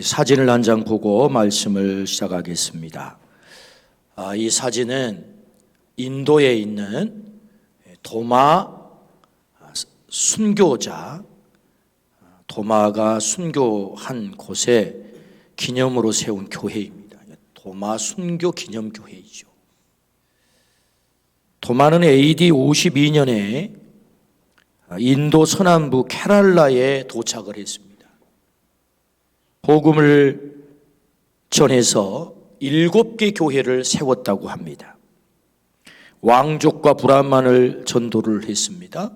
우리 사진을 한 장 보고 말씀을 시작하겠습니다. 이 사진은 인도에 있는 도마 순교자, 도마가 순교한 곳에 기념으로 세운 교회입니다. 도마 순교 기념교회이죠. 도마는 AD 52년에 인도 서남부 케랄라에 도착을 했습니다. 복음을 전해서 7개 교회를 세웠다고 합니다. 왕족과 브라만을 전도를 했습니다.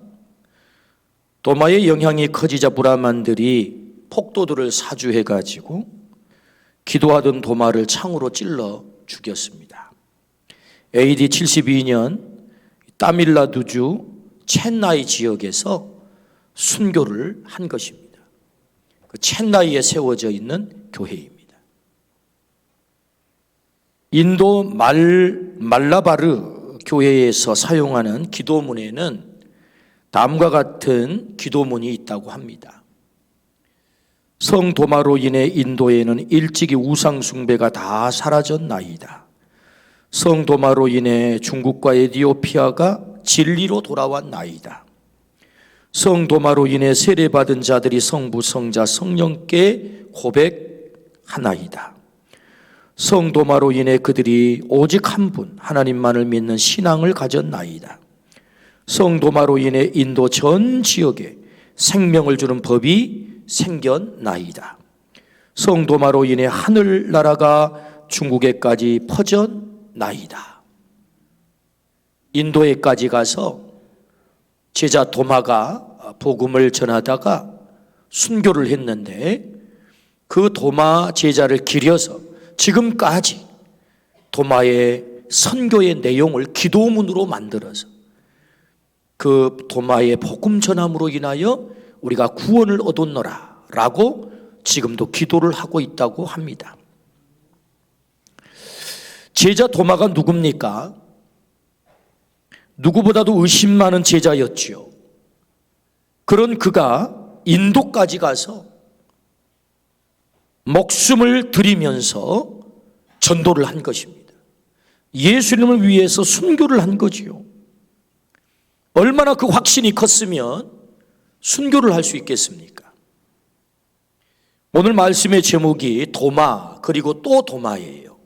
도마의 영향이 커지자 브라만들이 폭도들을 사주해가지고 기도하던 도마를 창으로 찔러 죽였습니다. AD 72년 타밀나두주 첸나이 지역에서 순교를 한 것입니다. 그 첸나이에 세워져 있는 교회입니다. 인도 말라바르 교회에서 사용하는 기도문에는 다음과 같은 기도문이 있다고 합니다. 성도마로 인해 인도에는 일찍이 우상 숭배가 다 사라졌나이다. 성도마로 인해 중국과 에티오피아가 진리로 돌아왔나이다. 성도마로 인해 세례받은 자들이 성부, 성자, 성령께 고백하나이다. 성도마로 인해 그들이 오직 한 분 하나님만을 믿는 신앙을 가졌나이다. 성도마로 인해 인도 전 지역에 생명을 주는 법이 생겼나이다. 성도마로 인해 하늘나라가 중국에까지 퍼졌나이다. 인도에까지 가서 제자 도마가 복음을 전하다가 순교를 했는데 그 도마 제자를 기려서 지금까지 도마의 선교의 내용을 기도문으로 만들어서 그 도마의 복음 전함으로 인하여 우리가 구원을 얻었노라 라고 지금도 기도를 하고 있다고 합니다. 제자 도마가 누굽니까? 누구보다도 의심 많은 제자였지요. 그런 그가 인도까지 가서 목숨을 들이면서 전도를 한 것입니다. 예수님을 위해서 순교를 한 거지요. 얼마나 그 확신이 컸으면 순교를 할 수 있겠습니까? 오늘 말씀의 제목이 도마 그리고 또 도마예요.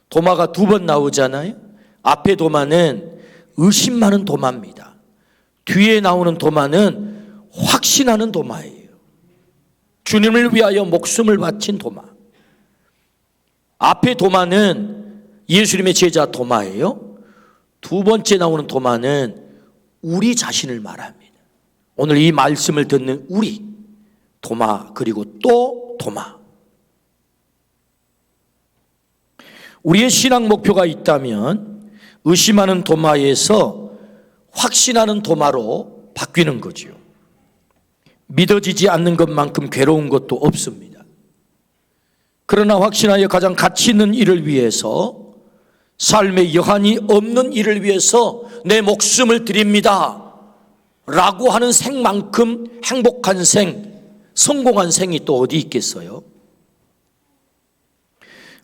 도마가 2번 나오잖아요. 앞에 도마는 의심 많은 도마입니다. 뒤에 나오는 도마는 확신하는 도마예요. 주님을 위하여 목숨을 바친 도마. 앞에 도마는 예수님의 제자 도마예요. 2번째 나오는 도마는 우리 자신을 말합니다. 오늘 이 말씀을 듣는 우리 도마 그리고 또 도마. 우리의 신앙 목표가 있다면 의심하는 도마에서 확신하는 도마로 바뀌는 거지요. 믿어지지 않는 것만큼 괴로운 것도 없습니다. 그러나 확신하여 가장 가치 있는 일을 위해서, 삶에 여한이 없는 일을 위해서 내 목숨을 드립니다 라고 하는 생만큼 행복한 생, 성공한 생이 또 어디 있겠어요?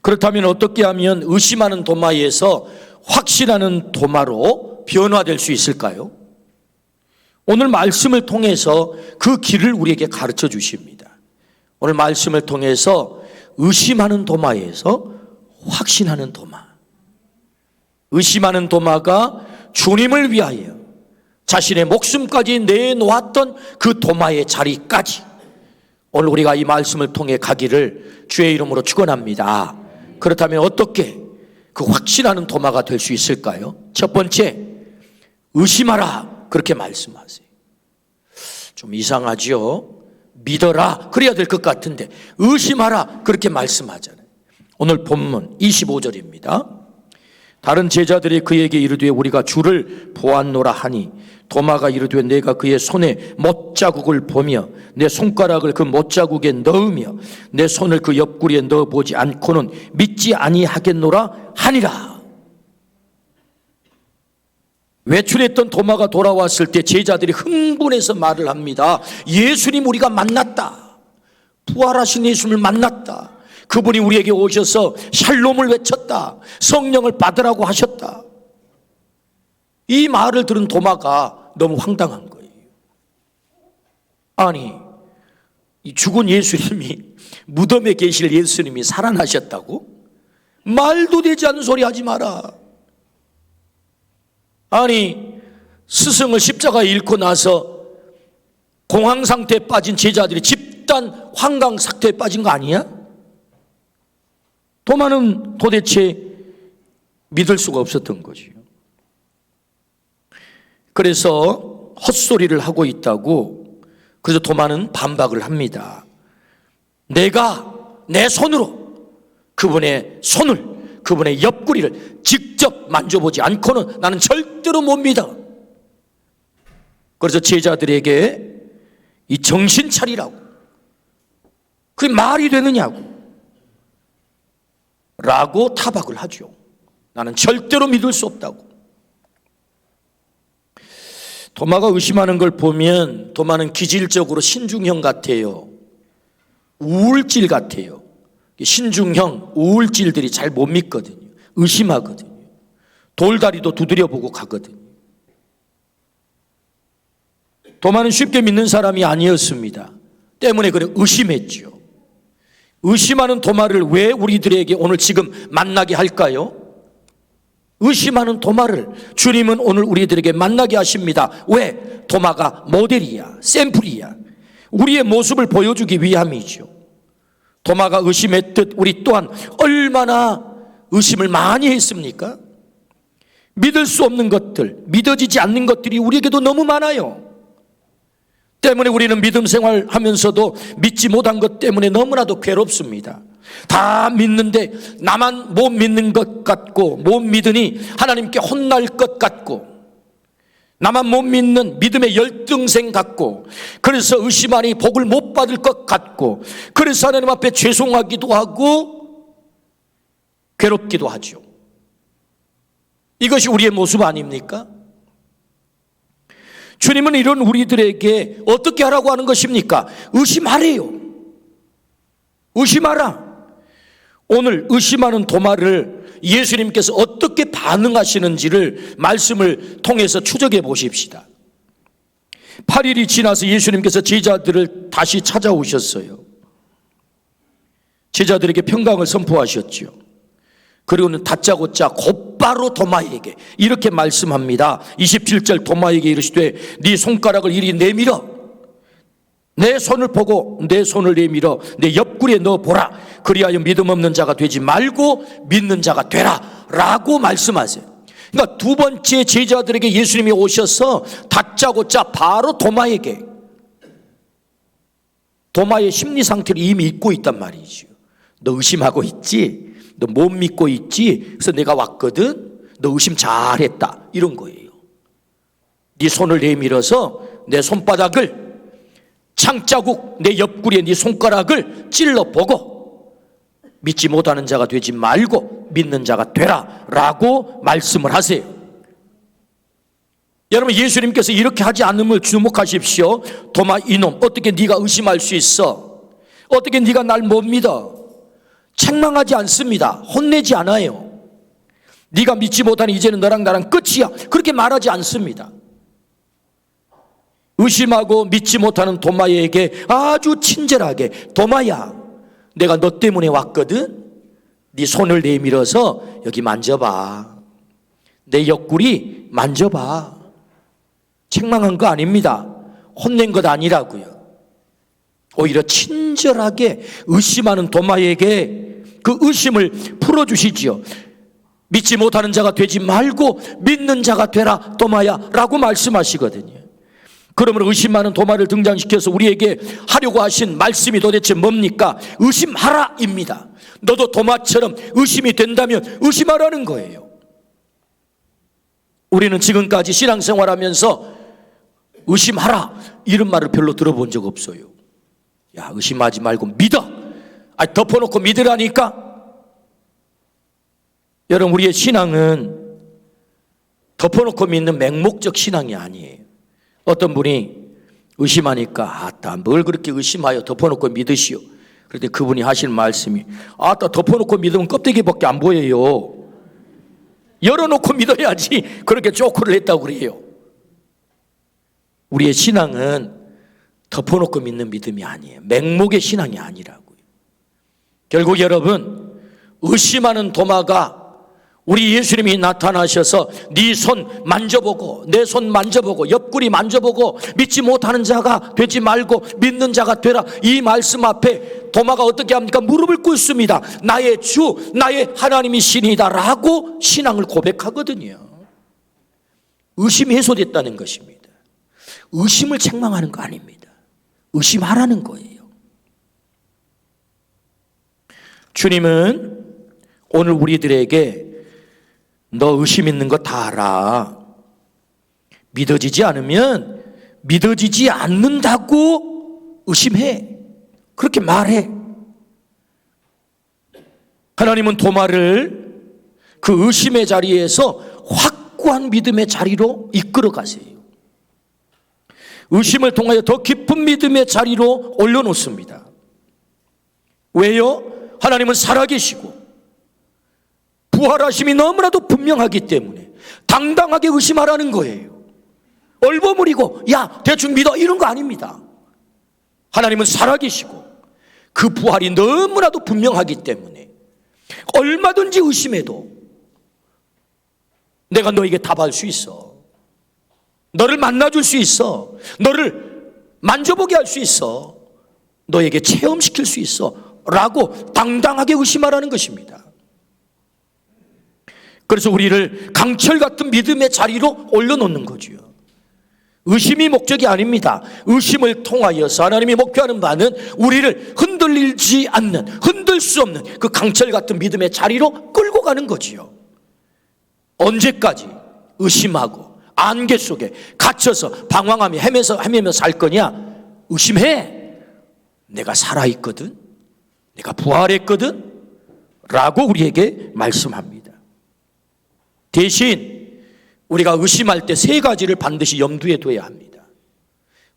그렇다면 어떻게 하면 의심하는 도마에서 확신하는 도마로 변화될 수 있을까요? 오늘 말씀을 통해서 그 길을 우리에게 가르쳐 주십니다. 오늘 말씀을 통해서 의심하는 도마에서 확신하는 도마. 의심하는 도마가 주님을 위하여 자신의 목숨까지 내놓았던 그 도마의 자리까지 오늘 우리가 이 말씀을 통해 가기를 주의 이름으로 축원합니다. 그렇다면 어떻게 그 확신하는 도마가 될 수 있을까요? 첫 번째, 의심하라 그렇게 말씀하세요. 좀 이상하지요? 믿어라 그래야 될 것 같은데 의심하라 그렇게 말씀하잖아요. 오늘 본문 25절입니다. 다른 제자들이 그에게 이르되 우리가 주를 보았노라 하니 도마가 이르되 내가 그의 손에 못자국을 보며 내 손가락을 그 못자국에 넣으며 내 손을 그 옆구리에 넣어보지 않고는 믿지 아니하겠노라 하니라. 외출했던 도마가 돌아왔을 때 제자들이 흥분해서 말을 합니다. 예수님 우리가 만났다. 부활하신 예수님을 만났다. 그분이 우리에게 오셔서 샬롬을 외쳤다. 성령을 받으라고 하셨다. 이 말을 들은 도마가 너무 황당한 거예요. 아니, 이 죽은 예수님이, 무덤에 계실 예수님이 살아나셨다고? 말도 되지 않는 소리 하지 마라. 아니, 스승을 십자가에 잃고 나서 공황 상태에 빠진 제자들이 집단 환강 상태에 빠진 거 아니야? 도마는 도대체 믿을 수가 없었던 거지요. 그래서 헛소리를 하고 있다고, 그래서 도마는 반박을 합니다. 내가 내 손으로 그분의 손을, 그분의 옆구리를 직접 만져보지 않고는 나는 절대로 못 믿어. 그래서 제자들에게 이 정신 차리라고, 그게 말이 되느냐고 라고 타박을 하죠. 나는 절대로 믿을 수 없다고. 도마가 의심하는 걸 보면 도마는 기질적으로 신중형 같아요. 우울질 같아요. 신중형, 우울질들이 잘 못 믿거든요. 의심하거든요. 돌다리도 두드려보고 가거든요. 도마는 쉽게 믿는 사람이 아니었습니다. 때문에 그래 의심했죠. 의심하는 도마를 왜 우리들에게 오늘 지금 만나게 할까요? 의심하는 도마를 주님은 오늘 우리들에게 만나게 하십니다. 왜? 도마가 모델이야, 샘플이야. 우리의 모습을 보여주기 위함이죠. 도마가 의심했듯 우리 또한 얼마나 의심을 많이 했습니까? 믿을 수 없는 것들, 믿어지지 않는 것들이 우리에게도 너무 많아요. 때문에 우리는 믿음 생활하면서도 믿지 못한 것 때문에 너무나도 괴롭습니다. 다 믿는데 나만 못 믿는 것 같고, 못 믿으니 하나님께 혼날 것 같고, 나만 못 믿는 믿음의 열등생 같고, 그래서 의심하니 복을 못 받을 것 같고, 그래서 하나님 앞에 죄송하기도 하고 괴롭기도 하죠. 이것이 우리의 모습 아닙니까? 주님은 이런 우리들에게 어떻게 하라고 하는 것입니까? 의심하래요. 의심하라. 오늘 의심하는 도마를 예수님께서 어떻게 반응하시는지를 말씀을 통해서 추적해 보십시다. 8일이 지나서 예수님께서 제자들을 다시 찾아오셨어요. 제자들에게 평강을 선포하셨죠. 그리고는 다짜고짜 곧바로 도마에게 이렇게 말씀합니다. 27절 도마에게 이르시되 네 손가락을 이리 내밀어 내 손을 보고 내 손을 내밀어 내 옆구리에 넣어보라. 그리하여 믿음 없는 자가 되지 말고 믿는 자가 되라 라고 말씀하세요. 그러니까 두 번째 제자들에게 예수님이 오셔서 다짜고짜 바로 도마에게, 도마의 심리 상태를 이미 잊고 있단 말이죠. 너 의심하고 있지? 너 못 믿고 있지? 그래서 내가 왔거든? 너 의심 잘했다. 이런 거예요. 네 손을 내밀어서 내 손바닥을, 창자국 내 옆구리에 네 손가락을 찔러보고 믿지 못하는 자가 되지 말고 믿는 자가 되라 라고 말씀을 하세요. 여러분, 예수님께서 이렇게 하지 않음을 주목하십시오. 도마 이놈, 어떻게 네가 의심할 수 있어? 어떻게 네가 날 못 믿어? 책망하지 않습니다. 혼내지 않아요. 네가 믿지 못하니 이제는 너랑 나랑 끝이야. 그렇게 말하지 않습니다. 의심하고 믿지 못하는 도마에게 아주 친절하게, 도마야, 내가 너 때문에 왔거든? 네 손을 내밀어서 여기 만져봐. 내 옆구리 만져봐. 책망한 거 아닙니다. 혼낸 것 아니라고요. 오히려 친절하게 의심하는 도마에게 그 의심을 풀어주시지요. 믿지 못하는 자가 되지 말고 믿는 자가 되라 도마야 라고 말씀하시거든요. 그러므로 의심하는 도마를 등장시켜서 우리에게 하려고 하신 말씀이 도대체 뭡니까? 의심하라 입니다. 너도 도마처럼 의심이 된다면 의심하라는 거예요. 우리는 지금까지 신앙생활하면서 의심하라 이런 말을 별로 들어본 적 없어요. 야, 의심하지 말고 믿어. 덮어놓고 믿으라니까. 여러분, 우리의 신앙은 덮어놓고 믿는 맹목적 신앙이 아니에요. 어떤 분이 의심하니까 아따 뭘 그렇게 의심하여 덮어놓고 믿으시오. 그런데 그분이 하신 말씀이, 아따, 덮어놓고 믿으면 껍데기밖에 안 보여요. 열어놓고 믿어야지. 그렇게 쪼크를 했다고 그래요. 우리의 신앙은 덮어놓고 믿는 믿음이 아니에요. 맹목의 신앙이 아니라고요. 결국 여러분, 의심하는 도마가 우리 예수님이 나타나셔서 네 손 만져보고 내 손 만져보고 옆구리 만져보고 믿지 못하는 자가 되지 말고 믿는 자가 되라, 이 말씀 앞에 도마가 어떻게 합니까? 무릎을 꿇습니다. 나의 주 나의 하나님이 신이다 라고 신앙을 고백하거든요. 의심이 해소됐다는 것입니다. 의심을 책망하는 거 아닙니다. 의심하라는 거예요. 주님은 오늘 우리들에게 너 의심 있는 거 다 알아. 믿어지지 않으면 믿어지지 않는다고 의심해. 그렇게 말해. 하나님은 도마를 그 의심의 자리에서 확고한 믿음의 자리로 이끌어 가세요. 의심을 통하여 더 깊은 믿음의 자리로 올려놓습니다. 왜요? 하나님은 살아계시고 부활하심이 너무나도 분명하기 때문에 당당하게 의심하라는 거예요. 얼버무리고 야 대충 믿어 이런 거 아닙니다. 하나님은 살아계시고 그 부활이 너무나도 분명하기 때문에 얼마든지 의심해도 내가 너에게 답할 수 있어. 너를 만나줄 수 있어. 너를 만져보게 할 수 있어. 너에게 체험시킬 수 있어 라고 당당하게 의심하라는 것입니다. 그래서 우리를 강철 같은 믿음의 자리로 올려놓는 거죠. 의심이 목적이 아닙니다. 의심을 통하여서 하나님이 목표하는 바는 우리를 흔들리지 않는, 흔들 수 없는 그 강철 같은 믿음의 자리로 끌고 가는 거지요. 언제까지 의심하고 안개 속에 갇혀서 방황하며 헤매며 살 거냐? 의심해. 내가 살아있거든, 내가 부활했거든 라고 우리에게 말씀합니다. 대신 우리가 의심할 때 세 가지를 반드시 염두에 둬야 합니다.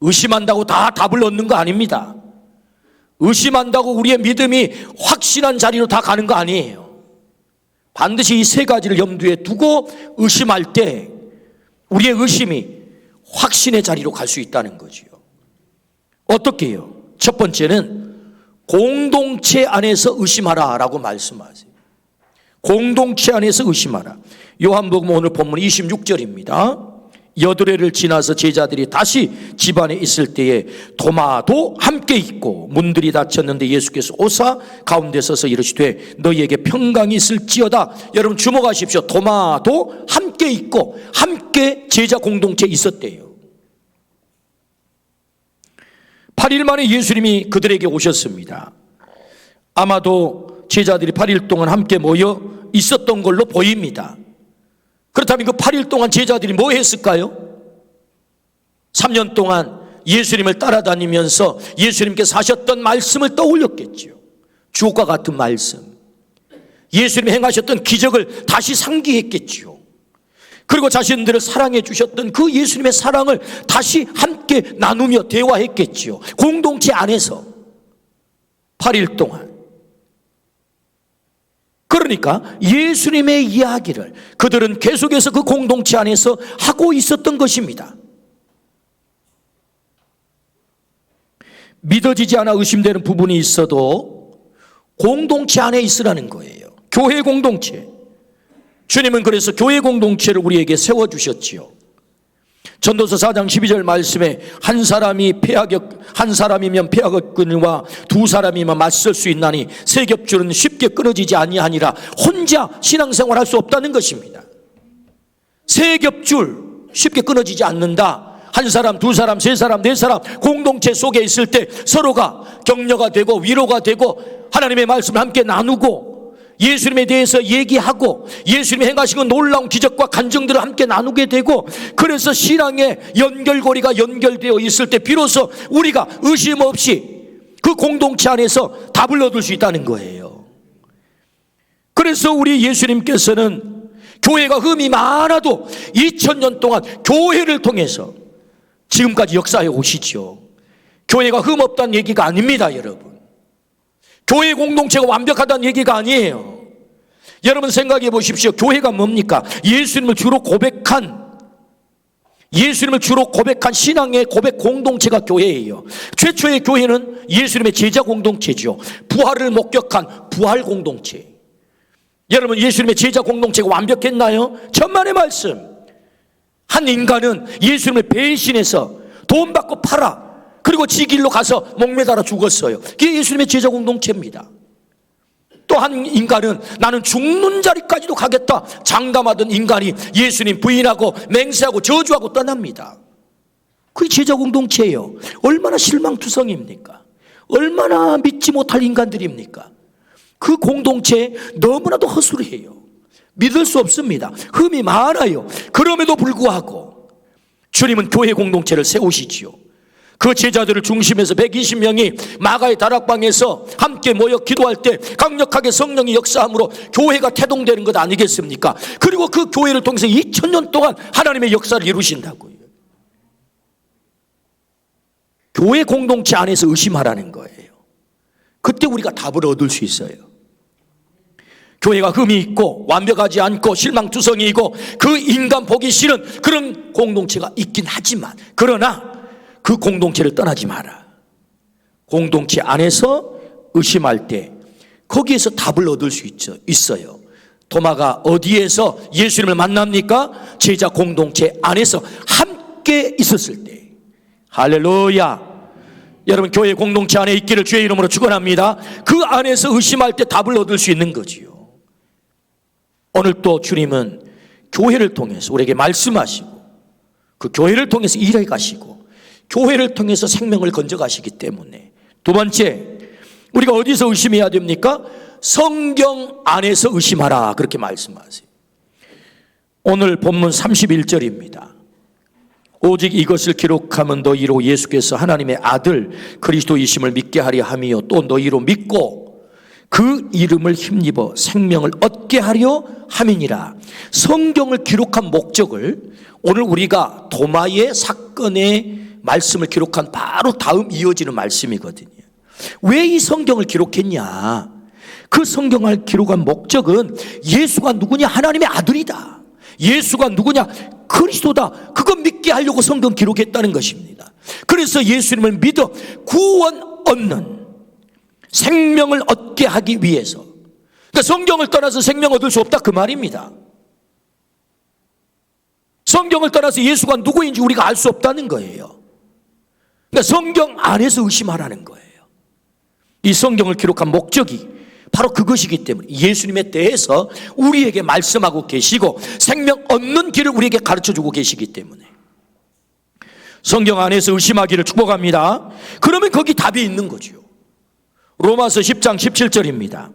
의심한다고 다 답을 얻는 거 아닙니다. 의심한다고 우리의 믿음이 확신한 자리로 다 가는 거 아니에요. 반드시 이 세 가지를 염두에 두고 의심할 때 우리의 의심이 확신의 자리로 갈 수 있다는 거지요. 어떻게 해요? 첫 번째는 공동체 안에서 의심하라 라고 말씀하세요. 공동체 안에서 의심하라. 요한복음 오늘 본문 26절입니다. 여드레를 지나서 제자들이 다시 집안에 있을 때에 도마도 함께 있고 문들이 닫혔는데 예수께서 오사 가운데 서서 이르시되 너희에게 평강이 있을지어다. 여러분 주목하십시오. 도마도 함께 있고 함께 제자 공동체에 있었대요. 8일 만에 예수님이 그들에게 오셨습니다. 아마도 제자들이 8일 동안 함께 모여 있었던 걸로 보입니다. 그렇다면 그 8일 동안 제자들이 뭐 했을까요? 3년 동안 예수님을 따라다니면서 예수님께서 하셨던 말씀을 떠올렸겠죠. 주옥과 같은 말씀, 예수님이 행하셨던 기적을 다시 상기했겠죠. 그리고 자신들을 사랑해 주셨던 그 예수님의 사랑을 다시 함께 나누며 대화했겠죠. 공동체 안에서 8일 동안. 그러니까 예수님의 이야기를 그들은 계속해서 그 공동체 안에서 하고 있었던 것입니다. 믿어지지 않아 의심되는 부분이 있어도 공동체 안에 있으라는 거예요. 교회 공동체. 주님은 그래서 교회 공동체를 우리에게 세워주셨지요. 전도서 4장 12절 말씀에 한 사람이면 패하겠거니와 두 사람이면 맞설 수 있나니 세 겹줄은 쉽게 끊어지지 아니하니라. 혼자 신앙생활 할 수 없다는 것입니다. 세 겹줄 쉽게 끊어지지 않는다. 한 사람, 두 사람, 세 사람, 네 사람 공동체 속에 있을 때 서로가 격려가 되고 위로가 되고 하나님의 말씀을 함께 나누고 예수님에 대해서 얘기하고 예수님이 행하신 놀라운 기적과 간증들을 함께 나누게 되고, 그래서 신앙의 연결고리가 연결되어 있을 때 비로소 우리가 의심 없이 그 공동체 안에서 답을 얻을 수 있다는 거예요. 그래서 우리 예수님께서는 교회가 흠이 많아도 2000년 동안 교회를 통해서 지금까지 역사해 오시죠. 교회가 흠 없다는 얘기가 아닙니다, 여러분. 교회 공동체가 완벽하다는 얘기가 아니에요. 여러분 생각해 보십시오. 교회가 뭡니까? 예수님을 주로 고백한 신앙의 고백 공동체가 교회예요. 최초의 교회는 예수님의 제자 공동체죠. 부활을 목격한 부활 공동체. 여러분, 예수님의 제자 공동체가 완벽했나요? 천만의 말씀. 한 인간은 예수님을 배신해서 돈 받고 팔아, 그리고 지 길로 가서 목매달아 죽었어요. 그게 예수님의 제자 공동체입니다. 또 한 인간은 나는 죽는 자리까지도 가겠다 장담하던 인간이 예수님 부인하고 맹세하고 저주하고 떠납니다. 그게 제자 공동체예요. 얼마나 실망투성입니까? 얼마나 믿지 못할 인간들입니까? 그 공동체 너무나도 허술해요. 믿을 수 없습니다. 흠이 많아요. 그럼에도 불구하고 주님은 교회 공동체를 세우시지요. 그 제자들을 중심해서 120명이 마가의 다락방에서 함께 모여 기도할 때 강력하게 성령이 역사함으로 교회가 태동되는 것 아니겠습니까? 그리고 그 교회를 통해서 2000년 동안 하나님의 역사를 이루신다고요. 교회 공동체 안에서 의심하라는 거예요. 그때 우리가 답을 얻을 수 있어요. 교회가 흠이 있고 완벽하지 않고 실망투성이이고 그 인간 보기 싫은 그런 공동체가 있긴 하지만, 그러나 그 공동체를 떠나지 마라. 공동체 안에서 의심할 때 거기에서 답을 얻을 수 있어요. 도마가 어디에서 예수님을 만납니까? 제자 공동체 안에서 함께 있었을 때. 할렐루야. 여러분, 교회 공동체 안에 있기를 주의 이름으로 축원합니다. 그 안에서 의심할 때 답을 얻을 수 있는 거지요. 오늘 또 주님은 교회를 통해서 우리에게 말씀하시고 그 교회를 통해서 일해 가시고 교회를 통해서 생명을 건져 가시기 때문에, 두 번째, 우리가 어디서 의심해야 됩니까? 성경 안에서 의심하라, 그렇게 말씀하세요. 오늘 본문 31절입니다. 오직 이것을 기록하면 너희로 예수께서 하나님의 아들 그리스도이심을 믿게 하려 함이요 또 너희로 믿고 그 이름을 힘입어 생명을 얻게 하려 함이니라. 성경을 기록한 목적을 오늘 우리가 도마의 사건의 말씀을 기록한 바로 다음 이어지는 말씀이거든요. 왜 이 성경을 기록했냐? 그 성경을 기록한 목적은 예수가 누구냐? 하나님의 아들이다. 예수가 누구냐? 그리스도다. 그거 믿게 하려고 성경 기록했다는 것입니다. 그래서 예수님을 믿어 구원 얻는, 생명을 얻게 하기 위해서. 그러니까 성경을 떠나서 생명 얻을 수 없다, 그 말입니다. 성경을 떠나서 예수가 누구인지 우리가 알 수 없다는 거예요. 그러니까 성경 안에서 의심하라는 거예요. 이 성경을 기록한 목적이 바로 그것이기 때문에 예수님에 대해서 우리에게 말씀하고 계시고 생명 얻는 길을 우리에게 가르쳐주고 계시기 때문에 성경 안에서 의심하기를 축복합니다. 그러면 거기 답이 있는 거죠. 로마서 10장 17절입니다.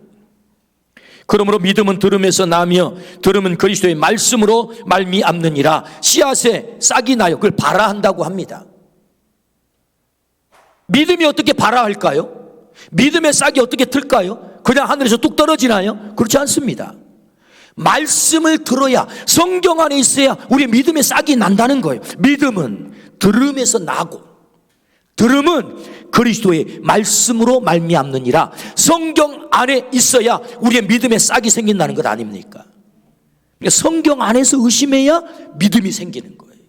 그러므로 믿음은 들음에서 나며 들음은 그리스도의 말씀으로 말미암느니라. 씨앗에 싹이 나요. 그걸 발아한다고 합니다. 믿음이 어떻게 발아할까요? 믿음의 싹이 어떻게 틀까요? 그냥 하늘에서 뚝 떨어지나요? 그렇지 않습니다. 말씀을 들어야, 성경 안에 있어야 우리의 믿음의 싹이 난다는 거예요. 믿음은 들음에서 나고 들음은 그리스도의 말씀으로 말미암느니라. 성경 안에 있어야 우리의 믿음의 싹이 생긴다는 것 아닙니까? 그러니까 성경 안에서 의심해야 믿음이 생기는 거예요.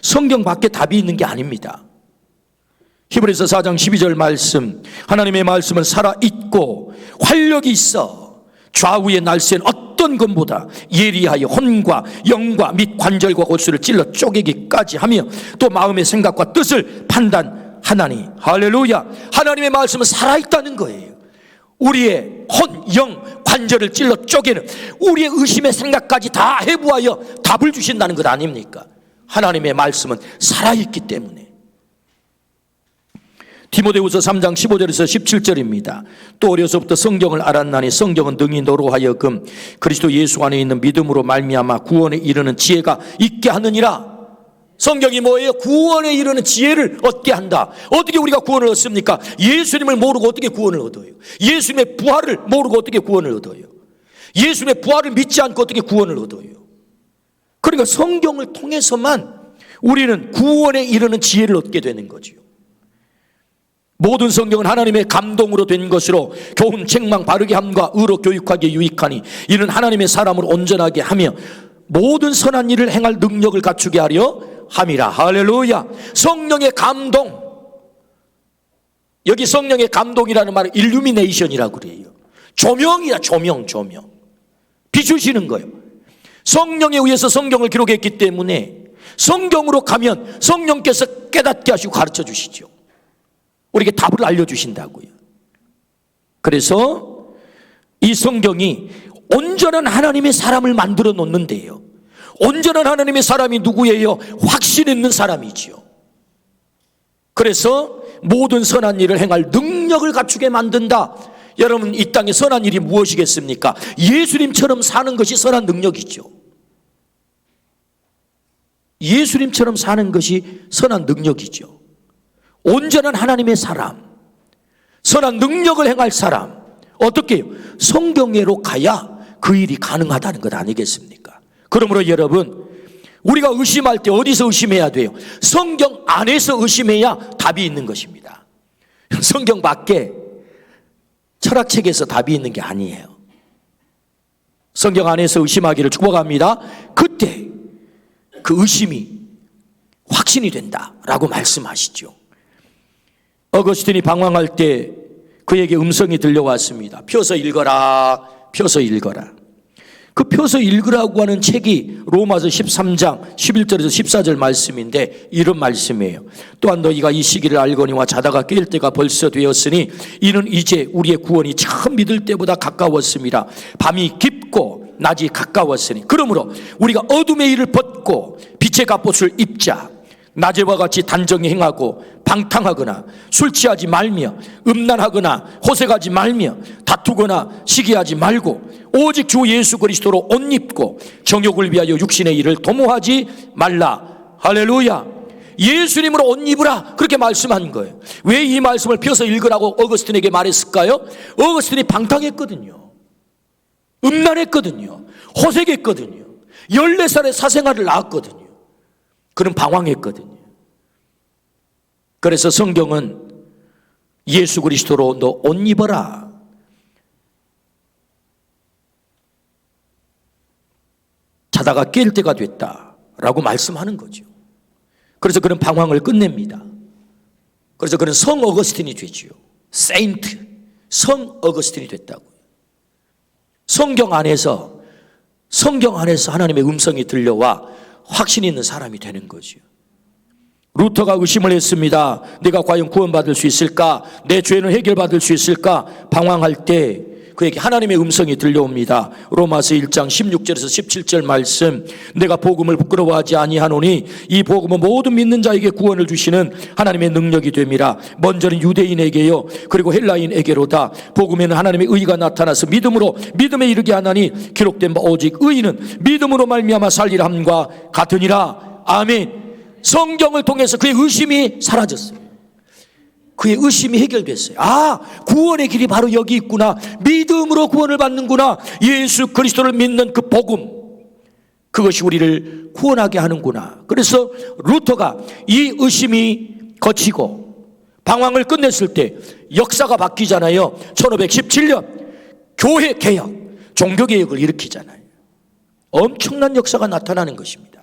성경 밖에 답이 있는 게 아닙니다. 히브리서 4장 12절 말씀, 하나님의 말씀은 살아있고 활력이 있어 좌우의 날쌘 어떤 것보다 예리하여 혼과 영과 및 관절과 골수를 찔러 쪼개기까지 하며 또 마음의 생각과 뜻을 판단하나니. 할렐루야. 하나님의 말씀은 살아있다는 거예요. 우리의 혼, 영, 관절을 찔러 쪼개는 우리의 의심의 생각까지 다 해부하여 답을 주신다는 것 아닙니까? 하나님의 말씀은 살아있기 때문에. 디모데후서 3장 15절에서 17절입니다. 또 어려서부터 성경을 알았나니 성경은 능히 너로 하여금 그리스도 예수 안에 있는 믿음으로 말미암아 구원에 이르는 지혜가 있게 하느니라. 성경이 뭐예요? 구원에 이르는 지혜를 얻게 한다. 어떻게 우리가 구원을 얻습니까? 예수님을 모르고 어떻게 구원을 얻어요? 예수님의 부활을 모르고 어떻게 구원을 얻어요? 예수님의 부활을 믿지 않고 어떻게 구원을 얻어요? 그러니까 성경을 통해서만 우리는 구원에 이르는 지혜를 얻게 되는 거죠. 모든 성경은 하나님의 감동으로 된 것으로 교훈, 책망, 바르게 함과 의로 교육하기에 유익하니 이는 하나님의 사람을 온전하게 하며 모든 선한 일을 행할 능력을 갖추게 하려 함이라. 할렐루야. 성령의 감동. 여기 성령의 감동이라는 말은 일루미네이션이라고 그래요. 조명이야. 조명. 비추시는 거예요. 성령에 의해서 성경을 기록했기 때문에 성경으로 가면 성령께서 깨닫게 하시고 가르쳐 주시죠. 우리에게 답을 알려주신다고요. 그래서 이 성경이 온전한 하나님의 사람을 만들어 놓는데요, 온전한 하나님의 사람이 누구예요? 확신 있는 사람이지요. 그래서 모든 선한 일을 행할 능력을 갖추게 만든다. 여러분, 이 땅에 선한 일이 무엇이겠습니까? 예수님처럼 사는 것이 선한 능력이죠. 예수님처럼 사는 것이 선한 능력이죠. 온전한 하나님의 사람, 선한 능력을 행할 사람, 어떻게 해요? 성경에로 가야 그 일이 가능하다는 것 아니겠습니까? 그러므로 여러분, 우리가 의심할 때 어디서 의심해야 돼요? 성경 안에서 의심해야 답이 있는 것입니다. 성경 밖에 철학책에서 답이 있는 게 아니에요. 성경 안에서 의심하기를 축복합니다. 그때 그 의심이 확신이 된다라고 말씀하시죠. 어거스틴이 방황할 때 그에게 음성이 들려왔습니다. 펴서 읽어라, 펴서 읽어라. 그 펴서 읽으라고 하는 책이 로마서 13장 11절에서 14절 말씀인데 이런 말씀이에요. 또한 너희가 이 시기를 알거니와 자다가 깰 때가 벌써 되었으니 이는 이제 우리의 구원이 처음 믿을 때보다 가까웠습니다. 밤이 깊고 낮이 가까웠으니 그러므로 우리가 어둠의 일을 벗고 빛의 갑옷을 입자. 낮에와 같이 단정히 행하고 방탕하거나 술 취하지 말며 음란하거나 호색하지 말며 다투거나 시기하지 말고 오직 주 예수 그리스도로 옷 입고 정욕을 위하여 육신의 일을 도모하지 말라. 할렐루야. 예수님으로 옷 입으라, 그렇게 말씀한 거예요. 왜 이 말씀을 펴서 읽으라고 어거스틴에게 말했을까요? 어거스틴이 방탕했거든요. 음란했거든요. 호색했거든요. 14살에 사생활을 낳았거든요. 그는 방황했거든요. 그래서 성경은 예수 그리스도로 너 옷 입어라. 자다가 깰 때가 됐다라고 말씀하는 거죠. 그래서 그는 방황을 끝냅니다. 그래서 그는 성 어거스틴이 되죠. 세인트, 성 어거스틴이 됐다고요. 성경 안에서 하나님의 음성이 들려와 확신 있는 사람이 되는 거죠. 루터가 의심을 했습니다. 내가 과연 구원받을 수 있을까? 내 죄는 해결받을 수 있을까? 방황할 때 그에게 하나님의 음성이 들려옵니다. 로마서 1장 16절에서 17절 말씀, 내가 복음을 부끄러워하지 아니하노니 이 복음은 모든 믿는 자에게 구원을 주시는 하나님의 능력이 됨이라. 먼저는 유대인에게요 그리고 헬라인에게로다. 복음에는 하나님의 의가 나타나서 믿음으로 믿음에 이르게 하나니 기록된 바 오직 의인은 믿음으로 말미암아 살리라 함과 같으니라. 아멘. 성경을 통해서 그의 의심이 사라졌어요. 그의 의심이 해결됐어요. 아, 구원의 길이 바로 여기 있구나. 믿음으로 구원을 받는구나. 예수 그리스도를 믿는 그 복음, 그것이 우리를 구원하게 하는구나. 그래서 루터가 이 의심이 거치고 방황을 끝냈을 때 역사가 바뀌잖아요. 1517년 교회 개혁, 종교개혁을 일으키잖아요. 엄청난 역사가 나타나는 것입니다.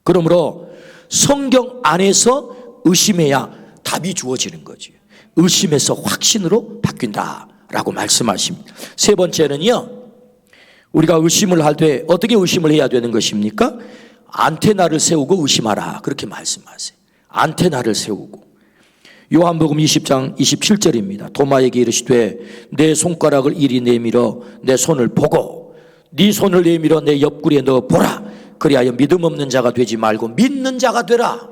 그러므로 성경 안에서 의심해야 답이 주어지는 거죠. 의심에서 확신으로 바뀐다라고 말씀하십니다. 세 번째는요, 우리가 의심을 할 때 어떻게 의심을 해야 되는 것입니까? 안테나를 세우고 의심하라, 그렇게 말씀하세요. 안테나를 세우고. 요한복음 20장 27절입니다. 도마에게 이르시되 내 손가락을 이리 내밀어 내 손을 보고 네 손을 내밀어 내 옆구리에 넣어 보라. 그리하여 믿음 없는 자가 되지 말고 믿는 자가 되라.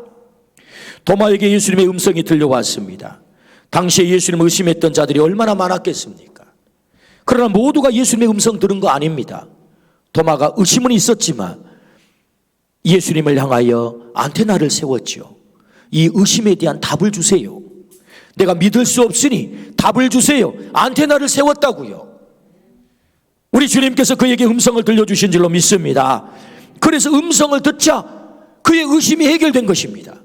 도마에게 예수님의 음성이 들려왔습니다. 당시에 예수님을 의심했던 자들이 얼마나 많았겠습니까? 그러나 모두가 예수님의 음성 들은 거 아닙니다. 도마가 의심은 있었지만 예수님을 향하여 안테나를 세웠죠. 이 의심에 대한 답을 주세요. 내가 믿을 수 없으니 답을 주세요. 안테나를 세웠다고요. 우리 주님께서 그에게 음성을 들려주신 줄로 믿습니다. 그래서 음성을 듣자 그의 의심이 해결된 것입니다.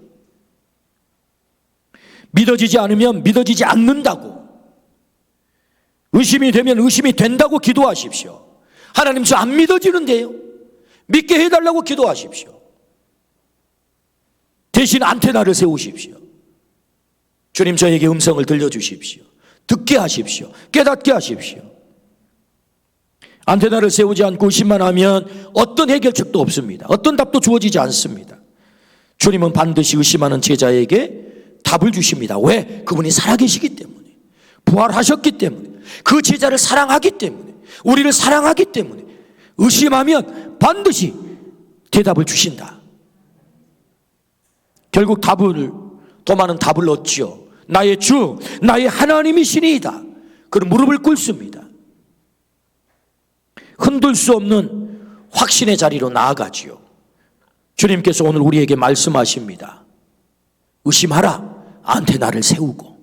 믿어지지 않으면 믿어지지 않는다고, 의심이 되면 의심이 된다고 기도하십시오. 하나님, 저 안 믿어지는데요, 믿게 해달라고 기도하십시오. 대신 안테나를 세우십시오. 주님, 저에게 음성을 들려주십시오. 듣게 하십시오. 깨닫게 하십시오. 안테나를 세우지 않고 의심만 하면 어떤 해결책도 없습니다. 어떤 답도 주어지지 않습니다. 주님은 반드시 의심하는 제자에게 답을 주십니다. 왜? 그분이 살아계시기 때문에, 부활하셨기 때문에, 그 제자를 사랑하기 때문에, 우리를 사랑하기 때문에 의심하면 반드시 대답을 주신다. 결국 도마는 답을 얻지요. 나의 주, 나의 하나님이시니이다. 그런 무릎을 꿇습니다. 흔들 수 없는 확신의 자리로 나아가지요. 주님께서 오늘 우리에게 말씀하십니다. 의심하라. 안테나를 세우고,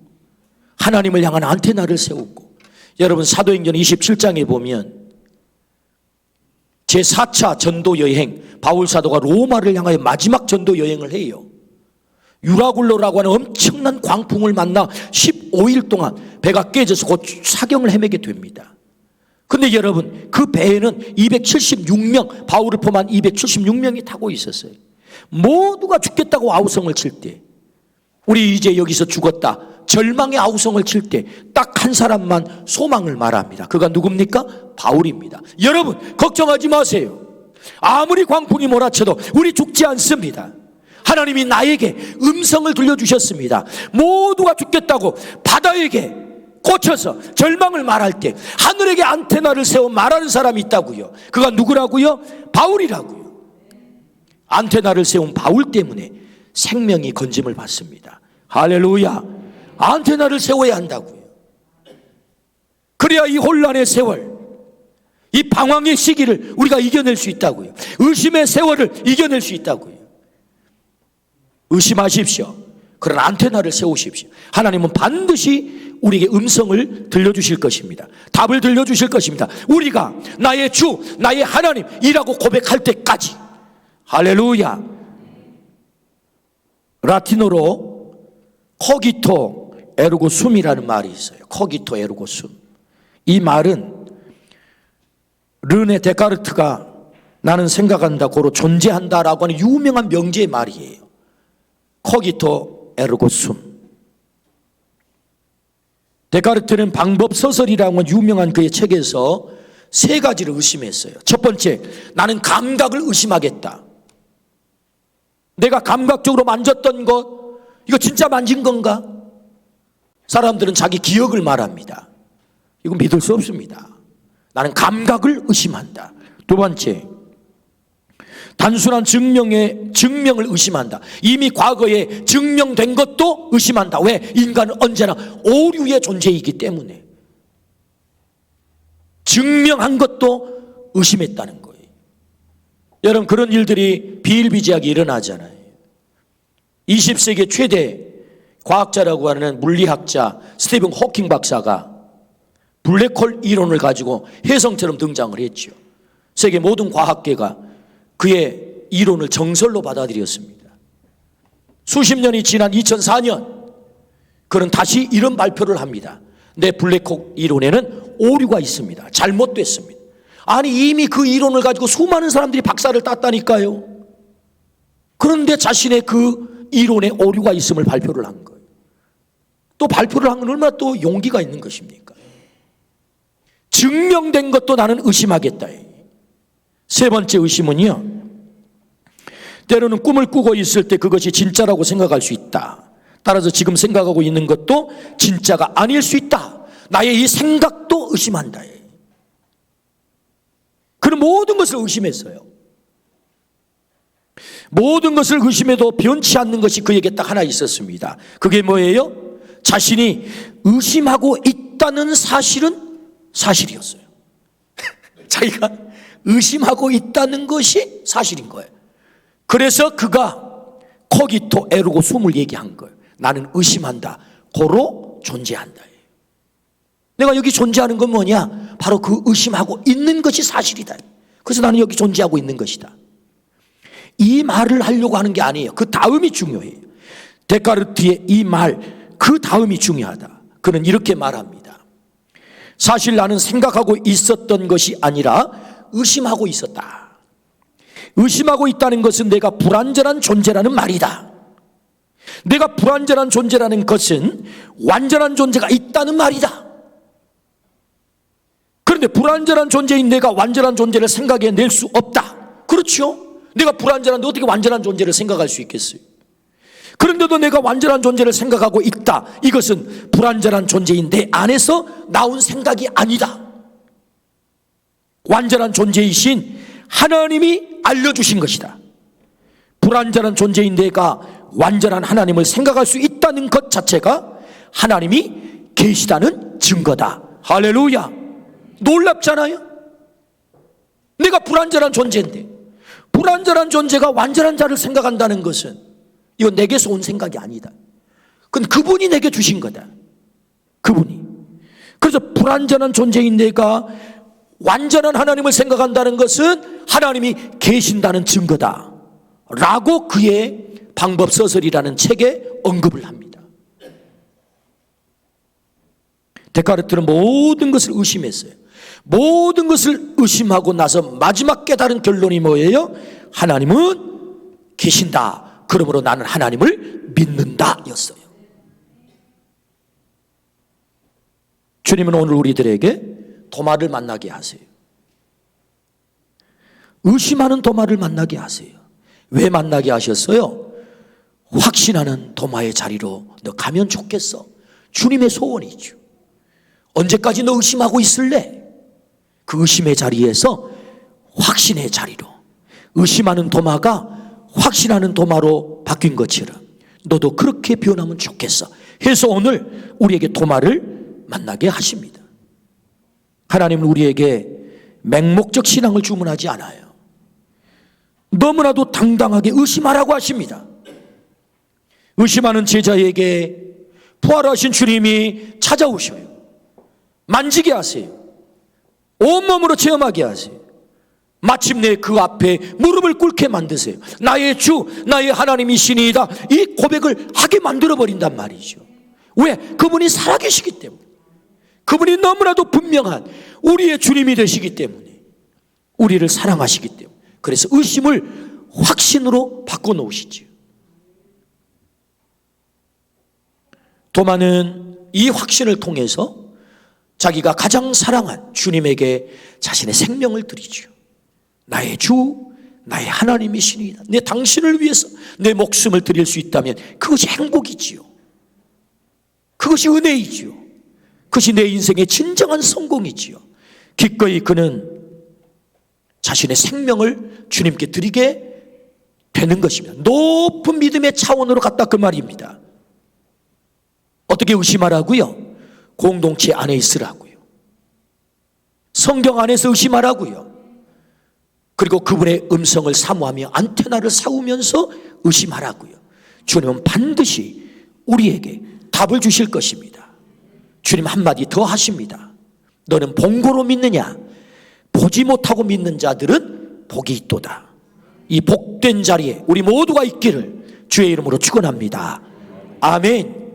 하나님을 향한 안테나를 세우고. 여러분, 사도행전 27장에 보면 제4차 전도 여행, 바울 사도가 로마를 향하여 마지막 전도 여행을 해요. 유라굴로라고 하는 엄청난 광풍을 만나 15일 동안 배가 깨져서 곧 사경을 헤매게 됩니다. 근데 여러분, 그 배에는 276명, 바울을 포함한 276명이 타고 있었어요. 모두가 죽겠다고 아우성을 칠 때, 우리 이제 여기서 죽었다, 절망의 아우성을 칠 때 딱 한 사람만 소망을 말합니다. 그가 누굽니까? 바울입니다. 여러분, 걱정하지 마세요. 아무리 광풍이 몰아쳐도 우리 죽지 않습니다. 하나님이 나에게 음성을 들려주셨습니다. 모두가 죽겠다고 바다에게 꽂혀서 절망을 말할 때 하늘에게 안테나를 세워 말하는 사람이 있다고요. 그가 누구라고요? 바울이라고요. 안테나를 세운 바울 때문에 생명이 건짐을 받습니다. 할렐루야. 안테나를 세워야 한다고요. 그래야 이 혼란의 세월, 이 방황의 시기를 우리가 이겨낼 수 있다고요. 의심의 세월을 이겨낼 수 있다고요. 의심하십시오. 그런 안테나를 세우십시오. 하나님은 반드시 우리에게 음성을 들려주실 것입니다. 답을 들려주실 것입니다. 우리가 나의 주, 나의 하나님이라고 고백할 때까지. 할렐루야. 라틴어로 코기토 에르고 숨이라는 말이 있어요. 코기토 에르고 숨. 이 말은 르네 데카르트가 나는 생각한다, 고로 존재한다라고 하는 유명한 명제의 말이에요. 코기토 에르고 숨. 데카르트는 방법서설이라고 하는 유명한 그의 책에서 세 가지를 의심했어요. 첫 번째, 나는 감각을 의심하겠다. 내가 감각적으로 만졌던 것, 이거 진짜 만진 건가? 사람들은 자기 기억을 말합니다. 이거 믿을 수 없습니다. 나는 감각을 의심한다. 두 번째, 단순한 증명을 의심한다. 이미 과거에 증명된 것도 의심한다. 왜? 인간은 언제나 오류의 존재이기 때문에. 증명한 것도 의심했다는 거예요. 여러분, 그런 일들이 비일비재하게 일어나잖아요. 20세기 최대 과학자라고 하는 물리학자 스티븐 호킹 박사가 블랙홀 이론을 가지고 혜성처럼 등장을 했죠. 세계 모든 과학계가 그의 이론을 정설로 받아들였습니다. 수십 년이 지난 2004년 그는 다시 이런 발표를 합니다. 내 블랙홀 이론에는 오류가 있습니다. 잘못됐습니다. 아니, 이미 그 이론을 가지고 수많은 사람들이 박사를 땄다니까요. 그런데 자신의 그 이론에 오류가 있음을 발표를 한 거예요. 또 발표를 한 건 얼마나 또 용기가 있는 것입니까? 증명된 것도 나는 의심하겠다. 세 번째 의심은요, 때로는 꿈을 꾸고 있을 때 그것이 진짜라고 생각할 수 있다. 따라서 지금 생각하고 있는 것도 진짜가 아닐 수 있다. 나의 이 생각도 의심한다. 그는 모든 것을 의심했어요. 모든 것을 의심해도 변치 않는 것이 그에게 딱 하나 있었습니다. 그게 뭐예요? 자신이 의심하고 있다는 사실은 사실이었어요. 자기가 의심하고 있다는 것이 사실인 거예요. 그래서 그가 코기토 에르고 숨을 얘기한 거예요. 나는 의심한다. 고로 존재한다. 내가 여기 존재하는 건 뭐냐? 바로 그 의심하고 있는 것이 사실이다. 그래서 나는 여기 존재하고 있는 것이다. 이 말을 하려고 하는 게 아니에요. 그 다음이 중요해요. 데카르트의 이 말, 그 다음이 중요하다. 그는 이렇게 말합니다. 사실 나는 생각하고 있었던 것이 아니라 의심하고 있었다. 의심하고 있다는 것은 내가 불완전한 존재라는 말이다. 내가 불완전한 존재라는 것은 완전한 존재가 있다는 말이다. 그런데 불완전한 존재인 내가 완전한 존재를 생각해낼 수 없다. 그렇죠? 내가 불완전한데 어떻게 완전한 존재를 생각할 수 있겠어요? 그런데도 내가 완전한 존재를 생각하고 있다. 이것은 불완전한 존재인 내 안에서 나온 생각이 아니다. 완전한 존재이신 하나님이 알려주신 것이다. 불완전한 존재인 내가 완전한 하나님을 생각할 수 있다는 것 자체가 하나님이 계시다는 증거다. 할렐루야. 놀랍잖아요. 내가 불완전한 존재인데 불완전한 존재가 완전한 자를 생각한다는 것은 이건 내게서 온 생각이 아니다. 그건 그분이 내게 주신 거다. 그분이. 그래서 불완전한 존재인 내가 완전한 하나님을 생각한다는 것은 하나님이 계신다는 증거다 라고 그의 방법서설이라는 책에 언급을 합니다. 데카르트는 모든 것을 의심했어요. 모든 것을 의심하고 나서 마지막 깨달은 결론이 뭐예요? 하나님은 계신다. 그러므로 나는 하나님을 믿는다 였어요. 주님은 오늘 우리들에게 도마를 만나게 하세요. 의심하는 도마를 만나게 하세요. 왜 만나게 하셨어요? 확신하는 도마의 자리로 너 가면 좋겠어. 주님의 소원이죠. 언제까지 너 의심하고 있을래? 그 의심의 자리에서 확신의 자리로, 의심하는 도마가 확신하는 도마로 바뀐 것처럼 너도 그렇게 변하면 좋겠어 해서 오늘 우리에게 도마를 만나게 하십니다. 하나님은 우리에게 맹목적 신앙을 주문하지 않아요. 너무나도 당당하게 의심하라고 하십니다. 의심하는 제자에게 부활하신 주님이 찾아오셔요. 만지게 하세요. 온몸으로 체험하게 하세요. 마침내 그 앞에 무릎을 꿇게 만드세요. 나의 주, 나의 하나님이시니이다. 이 고백을 하게 만들어버린단 말이죠. 왜? 그분이 살아계시기 때문에. 그분이 너무나도 분명한 우리의 주님이 되시기 때문에, 우리를 사랑하시기 때문에. 그래서 의심을 확신으로 바꿔놓으시죠. 도마는 이 확신을 통해서 자기가 가장 사랑한 주님에게 자신의 생명을 드리죠. 나의 주, 나의 하나님이시니이다. 내 당신을 위해서 내 목숨을 드릴 수 있다면 그것이 행복이지요. 그것이 은혜이지요. 그것이 내 인생의 진정한 성공이지요. 기꺼이 그는 자신의 생명을 주님께 드리게 되는 것입니다. 높은 믿음의 차원으로 갔다 그 말입니다. 어떻게 의심하라고요? 공동체 안에 있으라고요. 성경 안에서 의심하라고요. 그리고 그분의 음성을 사모하며 안테나를 사오면서 의심하라고요. 주님은 반드시 우리에게 답을 주실 것입니다. 주님 한마디 더 하십니다. 너는 본고로 믿느냐? 보지 못하고 믿는 자들은 복이 있도다. 이 복된 자리에 우리 모두가 있기를 주의 이름으로 축원합니다. 아멘.